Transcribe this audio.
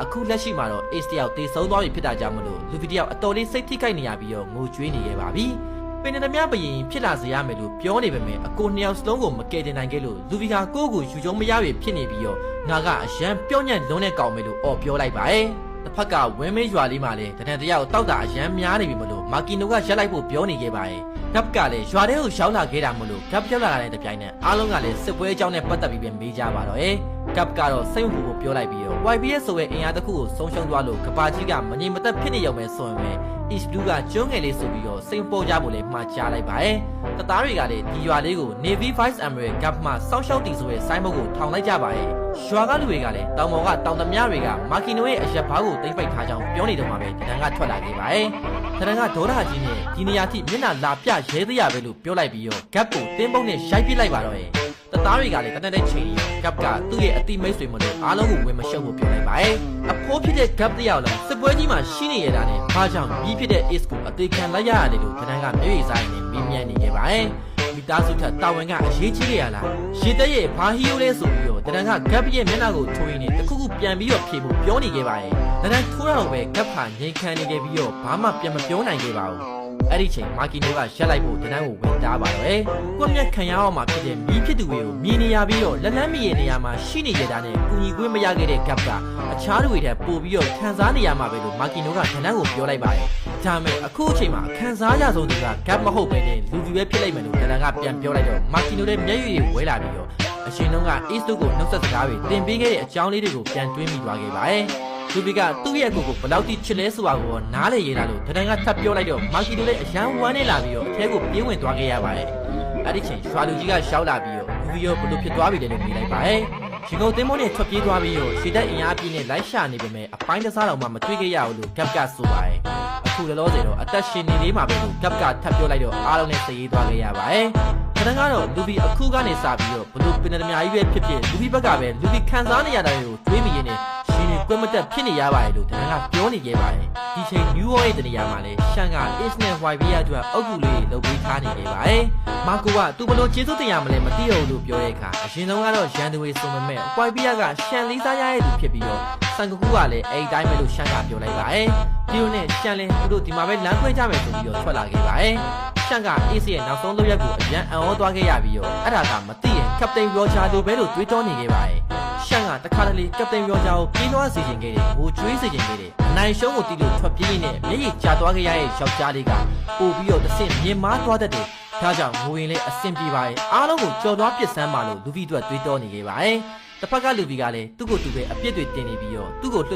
အခုလက်ရှိမှာတော့ Ace တယောက်တေဆုံးသွားပြီဖြစ်တာကြောင့်မလို့လူဗီတယောက်အတော်လေးစိတ်ထိခိုက်နေရပြီးတော့ငိုကြွေးနေခဲ့ပါပြီပင်နေသမျှဘရင်ဖြစ်လာစေရမယ်လို့ပြောနေပေမဲ့အကိုနှစ်ယောက်စလုံးကိုမကယ်တင်နိုင်ခဲ့လို့လူဗီကကိုယ့်ကိုယူကျုံမရပြီဖြစ်နေပြီးတော့ငါကအရန်ပြောညံ့လုံးနဲ့ကောင်းမယ်လို့အော်ပြောလိုက်ပါရဲ့တစ်ဖက်ကဝင်းမေးရွာလေးမှာလည်းတဏ္ဍတယောက်တောက်တာအရန်များနေပြီမလို့မာကီနိုကရက်လိုက်ဖို့ပြောနေခဲ့ပါရဲ့ကပ်ကလည်းရွာထဲကိုရောက်လာခဲ့တာမလို့ကပ်ပြောက်လာတဲ့တပြိုင်နက်အားလုံးကလည်းစစ်ပွဲအကြောင်းနဲ့ပတ်သက်ပြီးပဲမေးကြပါတော့ကပ်ကတော့စိတ်ဝင်ဖို့ပြောလိုက်ပြီးတော့ YBS ဆိုတဲ့အင်အားတစ်ခုကိုဆုံးရှုံးသွားလို့ကဘာကြီးကမငြိမ်မသက်ဖြစ်နေရုံပဲဆိုရင်ပဲ East Blue ကကျွန်းငယ်လေးဆိုပြီးတော့စိတ်ပေါ်ကြဖို့လည်းမှားချလိုက်ပါရဲ့တသားတွေကလည်းဒီရွာလေးကို Navy Vice Admiral ကပ်မှစောက်ရှောက်တီဆိုတဲ့ဆိုင်းဘုတ်ကိုထောင်လိုက်ကြပါရဲ့ရွာကလူတွေကလည်းတောင်ပေါ်ကတောင်သမားတွေကမာကီနိုရဲ့အရက်ဘားကိုသိမ့်ပိတ်ထားကြောင်းပြောနေတော့မှပဲတဏ္ဍကထွက်လာခဲ့ပါရဲ့တဏ္ဍကဒေါသကြီးနဲ့ဒီနေရာထိမျက်နှာလာပြရဲသေးရပဲလို့ပြောလိုက်ပြီးတော့ကပ်ကိုတင်းပုတ်နဲ့ရိုက်ပစ်လိုက်ပါတော့ရဲ့တသားတွေကလည်းတနက်တဲ့ချိန်ကပ်ကသူ့ရဲ့အတိမိတ်ဆွေမလို့အားလုံးကိုဝင်မရှုပ်ဖို့ပြောလိုက်ပါရဲ့အဖိုးဖြစ်တဲ့ကပ်တယောက်လည်းစစ်ပွဲကြီးမှာရှိနေရတာနဲ့ဘာကြောင့်ကြီးဖြစ်တဲ့ Ace ကိုအသေးခံလိုက်ရတယ်လို့တဏ္ဍကမျက်ရည်စားနေမင်းမြန်းနေခဲ့ပါရဲ့မိသားစုထက်တာဝန်ကအရေးကြီးရလားရေတက်ရဲ့ဘာဟီယိုလဲဆိုပြီးတော့တဏ္ဍကကပ်ရဲ့မျက်နှာကိုထိုးရင်းနဲ့တခုခုပြန်ပြီးတော့ဖြေဖို့ပြောနေခဲ့ပါရဲ့တဏ္ဍထိုးရတော့ပဲကပ်ခါငြိမ်ခံနေခဲ့ပြီးတော့ဘာမှပြန်မပြောနိုင်ခဲ့ပါဘူးအဲ့ဒီချိန်မာကီနိုကရက်လိုက်ဖို့တန်းကိုဝင်တားပါတော့ကွက်မြက်ခံရအောင်မှာဖြစ်တဲ့မီးဖြစ်သူတွေကိုမြင်နေရပြီးတော့လက်လန်းမီရဲ့နေရာမှာရှိနေကြတာနဲ့ကူညီခွင့်မရခဲ့တဲ့ကပ်ကအခြားလူတွေထက်ပိုပြီးတော့ခံစားနေရမှာပဲလို့မာကီနိုကတန်းကိုပြောလိုက်ပါတယ်ဒါပေမဲ့အခုအချိန်မှာခံစားရဆုံးသူကကပ်မဟုတ်ပဲနဲ့လူပဲဖြစ်လိုက်မယ်လို့တန်းကပြန်ပြောလိုက်တော့မာကီနိုလည်းမျက်ရည်တွေဝဲလာပြီးတော့အရှင်တုန်းက Ace တို့ကိုနှုတ်ဆက်စကားတွေတင်ပေးခဲ့တဲ့အကြောင်းလေးတွေကိုပြန်တွေးမိသွားခဲ့ပါတယ်လူဘီကသူ့ရဲ့ကိုဘယ်လောက်ထိချစ်လဲဆိုတာကိုနားလေရလာလို့တဏ္ဍကထပ်ပြောလိုက်တော့မာကီတို့လည်းအရန်ဝမ်းနေလာပြီးတော့အထဲကိုပြေးဝင်သွားခဲ့ရပါတယ်အဲ့ဒီချိန်ရွာလူကြီးကရှောက်လာပြီးတော့လူဘီရောဘလို့ဖြစ်သွားပြီလဲလို့မေးလိုက်ပါတယ်ရှင်ကုန်တင်းမောနဲ့ထွက်ပြေးသွားပြီးတော့ရှီတက်အင်အားပြင်းနဲ့လိုက်ရှာနေပေမဲ့အပိုင်းတစားတော်မှမတွေ့ခဲ့ရဘူးလို့ကပ်ကဆိုပါတယ်အခုလောလောဆယ်တော့အသက်ရှင်နေလေးမှာပဲလို့ကပ်ကထပ်ပြောလိုက်တော့အားလုံးနဲ့စည်ရေးသွားခဲ့ရပါတယ်တဏ္ဍကတော့လူဘီအခုကနေစပြီးတော့ဘလို့ပင်သမားကြီးပဲဖြစ်ဖြစ်လူဘီဘက်ကပဲလူဘီခံစားနေရတာတွေကိုတွေးမိရင်းနဲ့ကွက်မတက်ဖြစ်နေရပါတယ်လို့တဏ္ဍကပြောနေခဲ့ပါတယ်ဒီချိန် New York ရဲ့တနေရာမှာလဲရှန်က Ace နဲ့ YB ရအတွက်အုပ်ကူလေးလုပ်ပေးထားနေခဲ့ပါတယ်မာကိုကသူဘလို့ကျေးဇူးတင်ရမလဲမသိရဘူးလို့ပြောတဲ့အခါအရင်ဆုံးကတော့ရန်သူတွေစုံမဲ့ YB ရကရှန်လေးစားရတဲ့သူဖြစ်ပြီးတော့စံကူကလည်းအဲ့ဒီတိုင်းပဲလို့ရှန်ကပြောလိုက်ပါတယ်ဒီလိုနဲ့ရှန်လင်းသူတို့ဒီမှာပဲလမ်းခွဲကြမယ်ဆိုပြီးတော့ထွက်လာခဲ့ပါတယ်ရှန်က Ace ရဲ့နောက်ဆုံးလုပ်ရက်ကိုအပြန်အံ့ဩသွားခဲ့ရပြီးတော့အဲ့ဒါကမသိရင် Captain Roger လိုပဲလို့တွေးတောနေခဲ့ပါတယ်ရှန်ကတခါတလေကပ်တိန်ရောဂျာကိုပြေးသွားစေခြင်းခဲ့တယ်ဟိုကျွေးစေခြင်းခဲ့တယ်အနိုင်ရှုံးကိုတီးလို့ထွက်ပြေးနေမျက်ရည်ကျသွားခဲ့ရတဲ့ယောက်ျားလေးကပို့ပြီးတော့တစ်ဆင့်မြင်မားသွားတတ်တယ်ဒါကြောင့်ငိုရင်လည်းအဆင်ပြေပါရဲ့အားလုံးကိုကြော်သွားပစ်စမ်းပါလို့လူဗီတို့တွေးတောနေခဲ့ပါတယ်တစ်ဖက်ကလူဗီကလည်းသူ့ကိုယ်သူပဲအပြစ်တွေတင်နေပြီးတော့သူ့ကို